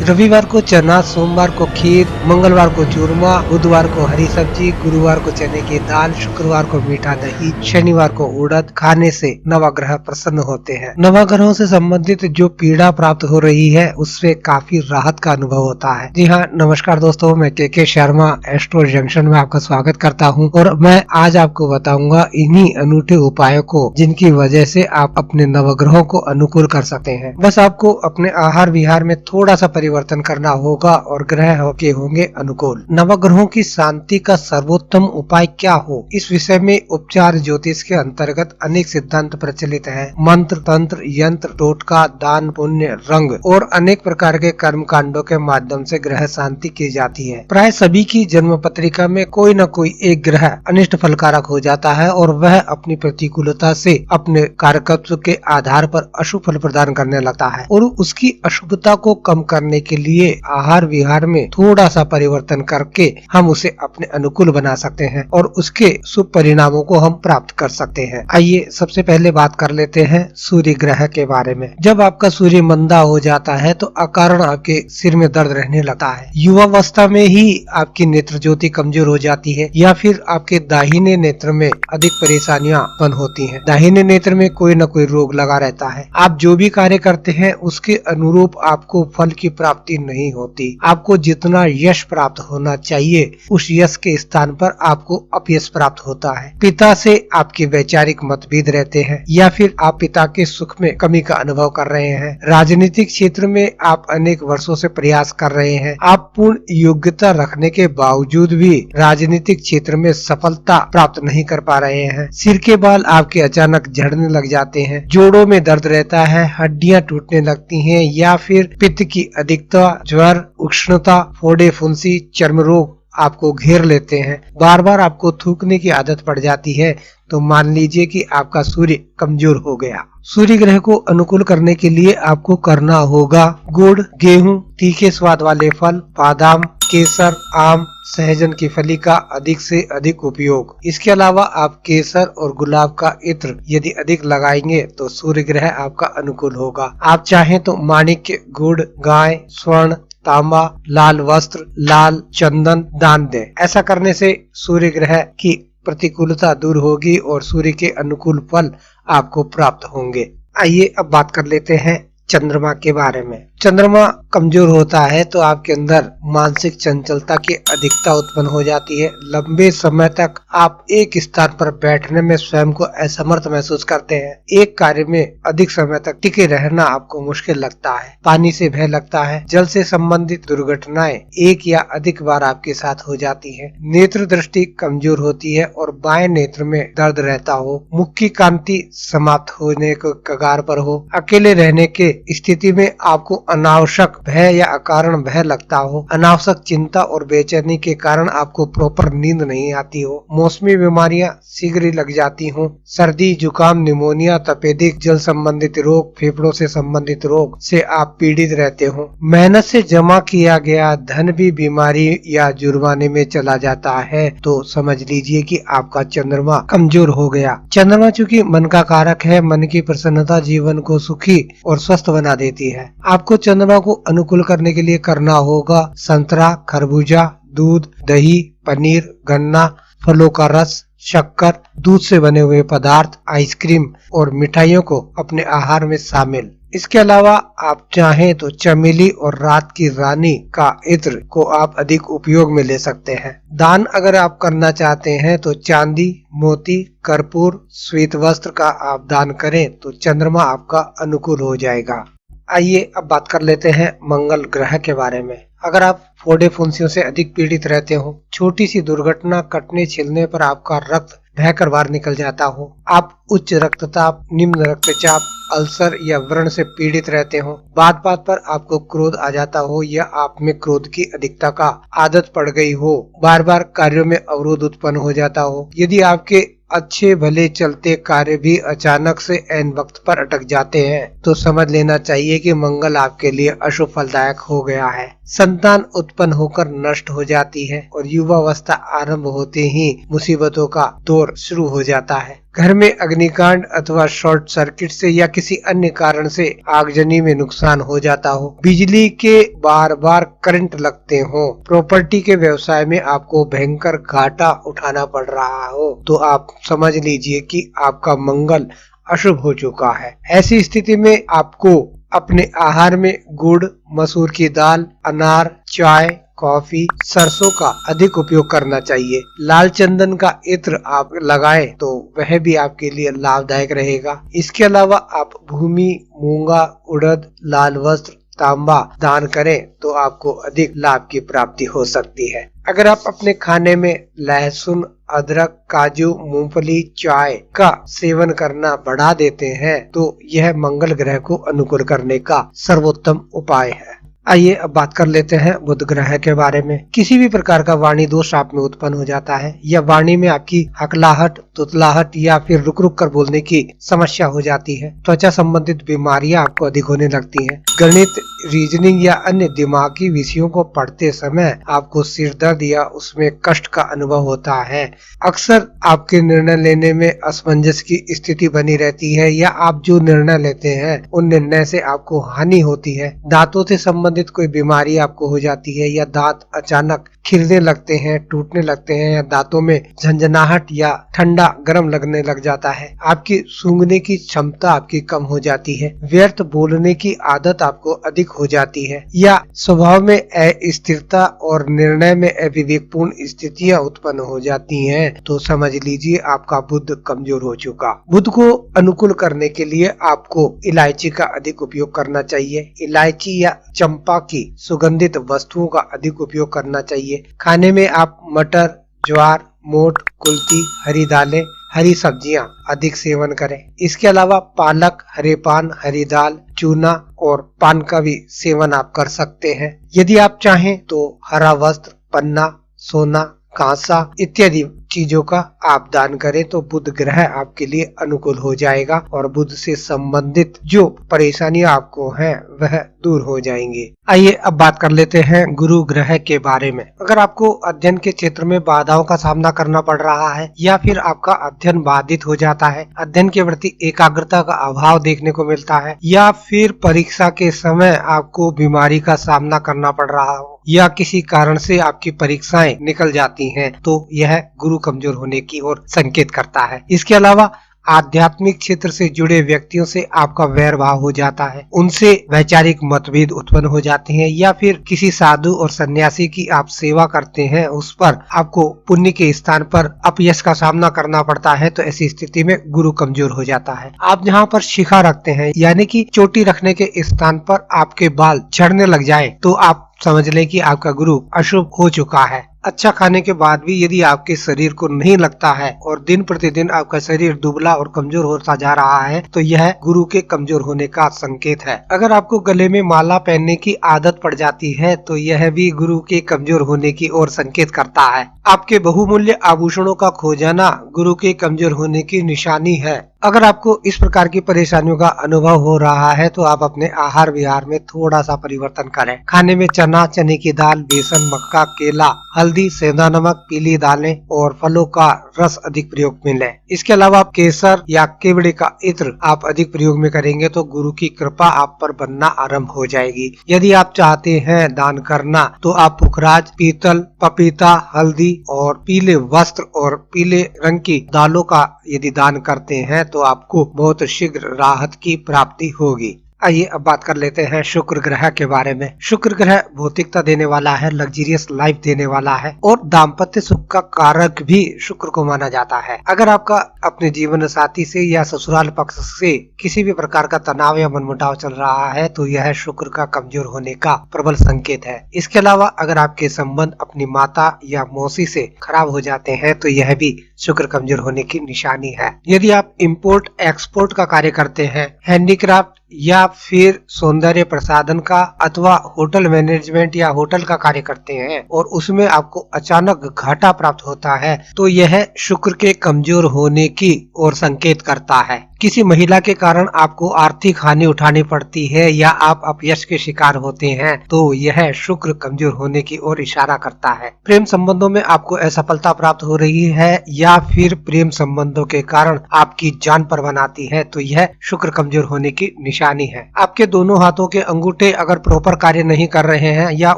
रविवार को चना, सोमवार को खीर, मंगलवार को चूरमा, बुधवार को हरी सब्जी, गुरुवार को चने की दाल, शुक्रवार को मीठा दही, शनिवार को उड़द खाने से नवग्रह प्रसन्न होते हैं। नवग्रहों से संबंधित जो पीड़ा प्राप्त हो रही है उससे काफी राहत का अनुभव होता है। जी हाँ, नमस्कार दोस्तों, मैं के शर्मा एस्ट्रो जंक्शन में आपका स्वागत करता हूँ और मैं आज आपको बताऊंगा इन्हीं अनूठे उपायों को जिनकी वजह से आप अपने नवग्रहों को अनुकूल कर सकते हैं। बस आपको अपने आहार विहार में थोड़ा सा परिवर्तन करना होगा और ग्रह के होंगे अनुकूल। नवग्रहों की शांति का सर्वोत्तम उपाय क्या हो, इस विषय में उपचार ज्योतिष के अंतर्गत अनेक सिद्धांत प्रचलित हैं। मंत्र, तंत्र, यंत्र, टोटका, दान, पुण्य, रंग और अनेक प्रकार के कर्म कांडों के माध्यम से ग्रह शांति की जाती है। प्राय सभी की जन्म पत्रिका में कोई न कोई एक ग्रह अनिष्ट फलकारक हो जाता है और वह अपनी प्रतिकूलता से अपने कारकत्व के आधार पर अशुभ फल प्रदान करने लगता है और उसकी अशुभता को कम करने के लिए आहार विहार में थोड़ा सा परिवर्तन करके हम उसे अपने अनुकूल बना सकते हैं और उसके शुभ परिणामों को हम प्राप्त कर सकते हैं। आइए सबसे पहले बात कर लेते हैं सूर्य ग्रह के बारे में। जब आपका सूर्य मंदा हो जाता है तो अकारण आपके सिर में दर्द रहने लगता है। युवावस्था में ही आपकी नेत्र ज्योति कमजोर हो जाती है या फिर आपके दाहिने नेत्र में अधिक परेशानियां उत्पन्न होती हैं। दाहिने नेत्र में कोई न कोई रोग लगा रहता है। आप जो भी कार्य करते हैं उसके अनुरूप आपको फल की प्राप्ति नहीं होती। आपको जितना यश प्राप्त होना चाहिए उस यश के स्थान पर आपको अपयश प्राप्त होता है। पिता से आपके वैचारिक मतभेद रहते हैं या फिर आप पिता के सुख में कमी का अनुभव कर रहे हैं। राजनीतिक क्षेत्र में आप अनेक वर्षों से प्रयास कर रहे हैं। आप पूर्ण योग्यता रखने के बावजूद भी राजनीतिक क्षेत्र में सफलता प्राप्त नहीं कर पा रहे हैं। सिर के बाल आपके अचानक झड़ने लग जाते हैं। जोड़ों में दर्द रहता है, हड्डियां टूटने लगती हैं या फिर पित्त की अधिकता, ज्वर, उष्णता, फोड़े, फुंसी, चर्म रोग आपको घेर लेते हैं। बार बार आपको थूकने की आदत पड़ जाती है तो मान लीजिए कि आपका सूर्य कमजोर हो गया। सूर्य ग्रह को अनुकूल करने के लिए आपको करना होगा गुड़, गेहूं, तीखे स्वाद वाले फल, बादाम, केसर, आम, सहजन की फली का अधिक से अधिक उपयोग। इसके अलावा आप केसर और गुलाब का इत्र यदि अधिक लगाएंगे तो सूर्य ग्रह आपका अनुकूल होगा। आप चाहें तो माणिक्य, गुड़, गाय, स्वर्ण, तांबा, लाल वस्त्र, लाल चंदन दान दें। ऐसा करने से सूर्य ग्रह की प्रतिकूलता दूर होगी और सूर्य के अनुकूल फल आपको प्राप्त होंगे। आइए अब बात कर लेते हैं चंद्रमा के बारे में। चंद्रमा कमजोर होता है तो आपके अंदर मानसिक चंचलता की अधिकता उत्पन्न हो जाती है। लंबे समय तक आप एक स्थान पर बैठने में स्वयं को असमर्थ महसूस करते हैं। एक कार्य में अधिक समय तक टिके रहना आपको मुश्किल लगता है। पानी से भय लगता है। जल से संबंधित दुर्घटनाएं एक या अधिक बार आपके साथ हो जाती है। नेत्र दृष्टि कमजोर होती है और बाएं नेत्र में दर्द रहता हो। मुख की कांति समाप्त होने को कगार पर हो। अकेले रहने के स्थिति में आपको अनावश्यक भय या अकारण भय लगता हो। अनावश्यक चिंता और बेचैनी के कारण आपको प्रॉपर नींद नहीं आती हो। मौसमी बीमारियां शीघ्र ही लग जाती हो। सर्दी, जुकाम, निमोनिया, तपेदिक, जल संबंधित रोग, फेफड़ों से संबंधित रोग से आप पीड़ित रहते हो। मेहनत से जमा किया गया धन भी बीमारी या जुर्माने में चला जाता है तो समझ लीजिए कि आपका चंद्रमा कमजोर हो गया। चंद्रमा चूंकि मन का कारक है, मन की प्रसन्नता जीवन को सुखी और स्वस्थ बना देती है। आपको चंद्रमा को अनुकूल करने के लिए करना होगा संतरा, खरबूजा, दूध, दही, पनीर, गन्ना, फलों का रस, शक्कर, दूध से बने हुए पदार्थ, आइसक्रीम और मिठाइयों को अपने आहार में शामिल। इसके अलावा आप चाहें तो चमेली और रात की रानी का इत्र को आप अधिक उपयोग में ले सकते हैं। दान अगर आप करना चाहते हैं तो चांदी, मोती, कर्पूर, श्वेत वस्त्र का आप दान करें तो चंद्रमा आपका अनुकूल हो जाएगा। आइए अब बात कर लेते हैं मंगल ग्रह के बारे में। अगर आप फोड़े फुंसियों से अधिक पीड़ित रहते हो, छोटी सी दुर्घटना, कटने छिलने पर आपका रक्त बहकर बाहर निकल जाता हो, आप उच्च रक्तचाप, निम्न रक्तचाप, अल्सर या व्रण से पीड़ित रहते हो, बात बात पर आपको क्रोध आ जाता हो या आप में क्रोध की अधिकता का आदत पड़ गई हो, बार बार कार्यों में अवरोध उत्पन्न हो जाता हो, यदि आपके अच्छे भले चलते कार्य भी अचानक से ऐन वक्त पर अटक जाते हैं तो समझ लेना चाहिए कि मंगल आपके लिए अशुभ फलदायक हो गया है। संतान उत्पन्न होकर नष्ट हो जाती है और युवावस्था आरंभ होते ही मुसीबतों का दौर शुरू हो जाता है। घर में अग्निकांड अथवा शॉर्ट सर्किट से या किसी अन्य कारण से आगजनी में नुकसान हो जाता हो, बिजली के बार बार करंट लगते हो, प्रॉपर्टी के व्यवसाय में आपको भयंकर घाटा उठाना पड़ रहा हो, तो आप समझ लीजिए कि आपका मंगल अशुभ हो चुका है। ऐसी स्थिति में आपको अपने आहार में गुड़, मसूर की दाल, अनार, चाय, कॉफी, सरसों का अधिक उपयोग करना चाहिए। लाल चंदन का इत्र आप लगाएं तो वह भी आपके लिए लाभदायक रहेगा। इसके अलावा आप भूमि, मूंगा, उड़द, लाल वस्त्र, तांबा दान करें तो आपको अधिक लाभ की प्राप्ति हो सकती है। अगर आप अपने खाने में लहसुन, अदरक, काजू, मूंगफली, चाय का सेवन करना बढ़ा देते हैं तो यह मंगल ग्रह को अनुकूल करने का सर्वोत्तम उपाय है। आइए अब बात कर लेते हैं बुध ग्रह के बारे में। किसी भी प्रकार का वाणी दोष आप में उत्पन्न हो जाता है या वाणी में आपकी हकलाहट, तुतलाहट या फिर रुक रुक कर बोलने की समस्या हो जाती है। त्वचा संबंधित बीमारियां आपको अधिक होने लगती हैं। गणित, रीजनिंग या अन्य दिमागी विषयों को पढ़ते समय आपको सिर दर्द या उसमें कष्ट का अनुभव होता है। अक्सर आपके निर्णय लेने में असमंजस की स्थिति बनी रहती है या आप जो निर्णय लेते हैं उन निर्णय से आपको हानि होती है। दांतों से संबंधित कोई बीमारी आपको हो जाती है या दांत अचानक खिलने लगते हैं, टूटने लगते हैं या दांतों में झंझनाहट या ठंडा गर्म लगने लग जाता है। आपकी सूंघने की क्षमता आपकी कम हो जाती है। व्यर्थ बोलने की आदत आपको अधिक हो जाती है या स्वभाव में अस्थिरता और निर्णय में अविवेकपूर्ण स्थितियां उत्पन्न हो जाती हैं, तो समझ लीजिए आपका बुध कमजोर हो चुका। बुध को अनुकूल करने के लिए आपको इलायची का अधिक उपयोग करना चाहिए। इलायची या चंपा की सुगंधित वस्तुओं का अधिक उपयोग करना चाहिए। खाने में आप मटर, ज्वार, मोठ, कुल्थी, हरी दालें, हरी सब्जियां अधिक सेवन करें। इसके अलावा पालक, हरे पान, हरी दाल, चूना और पान का भी सेवन आप कर सकते हैं। यदि आप चाहें तो हरा वस्त्र, पन्ना, सोना, कांसा इत्यादि चीजों का आप दान करें तो बुध ग्रह आपके लिए अनुकूल हो जाएगा और बुध से संबंधित जो परेशानियां आपको हैं वह दूर हो जाएंगी। आइए अब बात कर लेते हैं गुरु ग्रह के बारे में। अगर आपको अध्ययन के क्षेत्र में बाधाओं का सामना करना पड़ रहा है या फिर आपका अध्ययन बाधित हो जाता है, अध्ययन के प्रति एकाग्रता का अभाव देखने को मिलता है या फिर परीक्षा के समय आपको बीमारी का सामना करना पड़ रहा हो या किसी कारण से आपकी परीक्षाएं निकल जाती हैं, तो यह गुरु कमजोर होने की ओर संकेत करता है। इसके अलावा आध्यात्मिक क्षेत्र से जुड़े व्यक्तियों से आपका वैर भाव हो जाता है, उनसे वैचारिक मतभेद उत्पन्न हो जाते हैं या फिर किसी साधु और सन्यासी की आप सेवा करते हैं उस पर आपको पुण्य के स्थान पर अपयश का सामना करना पड़ता है, तो ऐसी स्थिति में गुरु कमजोर हो जाता है। आप जहाँ पर शिखा रखते हैं यानी कि चोटी रखने के स्थान पर आपके बाल झड़ने लग जाए तो आप समझ लें कि आपका गुरु अशुभ हो चुका है। अच्छा खाने के बाद भी यदि आपके शरीर को नहीं लगता है और दिन प्रतिदिन आपका शरीर दुबला और कमजोर होता जा रहा है तो यह गुरु के कमजोर होने का संकेत है। अगर आपको गले में माला पहनने की आदत पड़ जाती है तो यह भी गुरु के कमजोर होने की ओर संकेत करता है। आपके बहुमूल्य आभूषणों का खो जाना गुरु के कमजोर होने की निशानी है। अगर आपको इस प्रकार की परेशानियों का अनुभव हो रहा है तो आप अपने आहार विहार में थोड़ा सा परिवर्तन करें। खाने में चना, चने की दाल, बेसन, मक्का, केला, हल्दी, सेंधा नमक, पीली दालें और फलों का रस अधिक प्रयोग में लें। इसके अलावा आप केसर या केवड़े का इत्र आप अधिक प्रयोग में करेंगे तो गुरु की कृपा आप पर बनना आरंभ हो जाएगी। यदि आप चाहते हैं दान करना तो आप पुखराज, पीतल, पपीता, हल्दी और पीले वस्त्र और पीले रंग की दालों का यदि दान करते हैं तो आपको बहुत शीघ्र राहत की प्राप्ति होगी। आइए अब बात कर लेते हैं शुक्र ग्रह के बारे में। शुक्र ग्रह भौतिकता देने वाला है, लग्जरियस लाइफ देने वाला है और दाम्पत्य सुख का कारक भी शुक्र को माना जाता है। अगर आपका अपने जीवन साथी से या ससुराल पक्ष से किसी भी प्रकार का तनाव या मनमुटाव चल रहा है तो यह शुक्र का कमजोर होने का प्रबल संकेत है। इसके अलावा अगर आपके संबंध अपनी माता या मौसी से खराब हो जाते हैं तो यह भी शुक्र कमजोर होने की निशानी है। यदि आप इंपोर्ट एक्सपोर्ट का कार्य करते हैं, हैंडीक्राफ्ट या फिर सौंदर्य प्रसाधन का अथवा होटल मैनेजमेंट या होटल का कार्य करते हैं और उसमें आपको अचानक घाटा प्राप्त होता है तो यह शुक्र के कमजोर होने की ओर संकेत करता है। किसी महिला के कारण आपको आर्थिक हानि उठानी पड़ती है या आप अपयश के शिकार होते हैं तो यह शुक्र कमजोर होने की ओर इशारा करता है। प्रेम संबंधों में आपको असफलता प्राप्त हो रही है या फिर प्रेम संबंधों के कारण आपकी जान पर बनाती है तो यह शुक्र कमजोर होने की निशानी है। आपके दोनों हाथों के अंगूठे अगर प्रॉपर कार्य नहीं कर रहे हैं या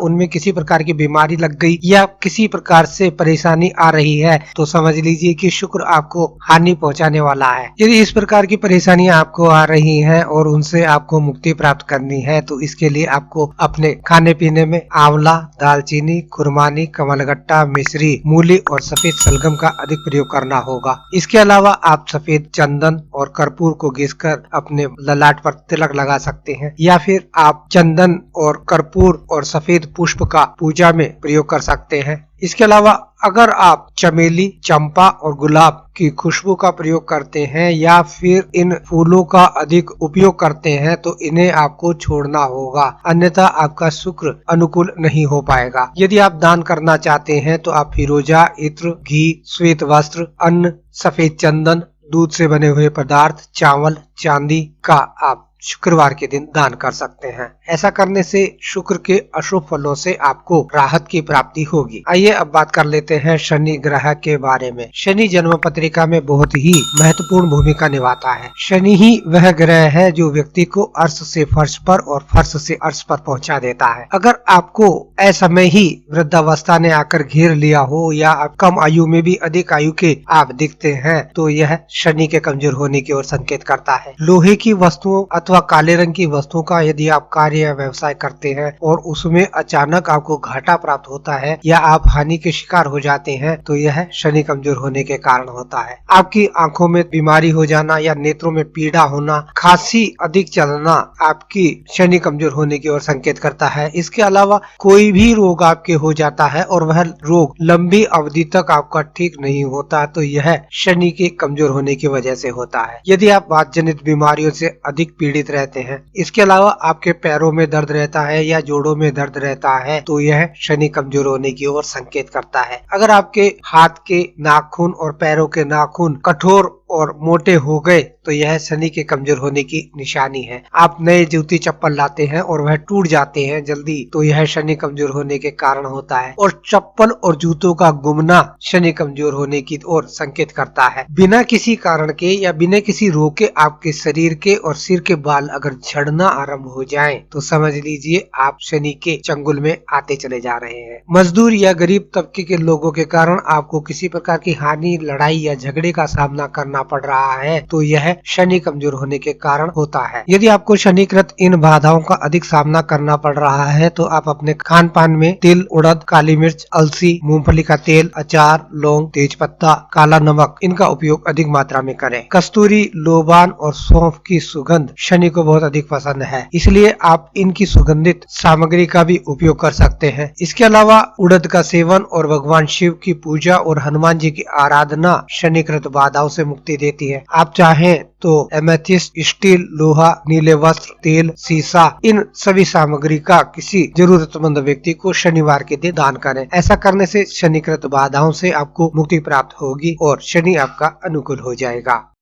उनमें किसी प्रकार की बीमारी लग गई या किसी प्रकार से परेशानी आ रही है तो समझ लीजिए कि शुक्र आपको हानि पहुंचाने वाला है। यदि इस प्रकार की परेशानियां आपको आ रही हैं और उनसे आपको मुक्ति प्राप्त करनी है तो इसके लिए आपको अपने खाने पीने में आंवला, दालचीनी, खुरमानी, कमलगट्टा, मिश्री, मूली और सफेद सलगम का अधिक प्रयोग करना होगा। इसके अलावा आप सफेद चंदन और कर्पूर को घिसकर अपने ललाट पर तिलक लगा सकते हैं या फिर आप चंदन और कर्पूर और सफेद पुष्प का पूजा में प्रयोग कर सकते हैं। इसके अलावा अगर आप चमेली, चंपा और गुलाब की खुशबू का प्रयोग करते हैं या फिर इन फूलों का अधिक उपयोग करते हैं तो इन्हें आपको छोड़ना होगा, अन्यथा आपका शुक्र अनुकूल नहीं हो पाएगा। यदि आप दान करना चाहते हैं तो आप फिरोजा, इत्र, घी, श्वेत वस्त्र, अन्न, सफेद चंदन, दूध से बने हुए पदार्थ, चावल, चांदी का आप शुक्रवार के दिन दान कर सकते हैं। ऐसा करने से शुक्र के अशुभ फलों से आपको राहत की प्राप्ति होगी। आइए अब बात कर लेते हैं शनि ग्रह के बारे में। शनि जन्म पत्रिका में बहुत ही महत्वपूर्ण भूमिका निभाता है। शनि ही वह ग्रह है जो व्यक्ति को अर्श से फर्श पर और फर्श से अर्श पर पहुंचा देता है। अगर आपको असमय ही वृद्धावस्था ने आकर घेर लिया हो या आप कम आयु में भी अधिक आयु के आप दिखते हैं तो यह शनि के कमजोर होने की ओर संकेत करता है। लोहे की वस्तुओं अथवा काले रंग की वस्तुओं का यदि आप कार्य या व्यवसाय करते हैं और उसमें अचानक आपको घाटा प्राप्त होता है या आप हानि के शिकार हो जाते हैं तो यह शनि कमजोर होने के कारण होता है। आपकी आंखों में बीमारी हो जाना या नेत्रों में पीड़ा होना, खांसी अधिक चलना आपकी शनि कमजोर होने की ओर संकेत करता है। इसके अलावा कोई भी रोग आपके हो जाता है और वह रोग लंबी अवधि तक आपका ठीक नहीं होता तो यह शनि के कमजोर होने की वजह से होता है। यदि आप वात जनित बीमारियों से अधिक पीड़ित रहते हैं, इसके अलावा आपके पैरों में दर्द रहता है या जोड़ों में दर्द रहता है तो यह शनि कमजोर होने की ओर संकेत करता है। अगर आपके हाथ के नाखून और पैरों के नाखून कठोर और मोटे हो गए तो यह शनि के कमजोर होने की निशानी है। आप नए जूती चप्पल लाते हैं और वह टूट जाते हैं जल्दी तो यह शनि कमजोर होने के कारण होता है। और चप्पल और जूतों का गुमना शनि कमजोर होने की ओर संकेत करता है। बिना किसी कारण के या बिना किसी रोग के आपके शरीर के और सिर के बाल अगर झड़ना आरंभ हो जाएं तो समझ लीजिए आप शनि के चंगुल में आते चले जा रहे हैं। मजदूर या गरीब तबके के लोगों के कारण आपको किसी प्रकार की हानि, लड़ाई या झगड़े का सामना करना पड़ रहा है तो यह शनि कमजोर होने के कारण होता है। यदि आपको शनिकृत इन बाधाओं का अधिक सामना करना पड़ रहा है तो आप अपने खान पान में तिल, उड़द, काली मिर्च, अलसी, मूंगफली का तेल, अचार, लौंग, तेजपत्ता, काला नमक इनका उपयोग अधिक मात्रा में करें। कस्तूरी, लोबान और सौंफ की सुगंध शनि को बहुत अधिक पसंद है, इसलिए आप इनकी सुगंधित सामग्री का भी उपयोग कर सकते हैं। इसके अलावा उड़द का सेवन और भगवान शिव की पूजा और हनुमान जी की आराधना शनिकृत बाधाओं से मुक्ति देती है। आप चाहें तो एमेथिस्ट, स्टील, लोहा, नीले वस्त्र, तेल, सीसा इन सभी सामग्री का किसी जरूरतमंद व्यक्ति को शनिवार के दिन दान करें। ऐसा करने से शनिकृत बाधाओं से आपको मुक्ति प्राप्त होगी और शनि आपका अनुकूल हो जाएगा।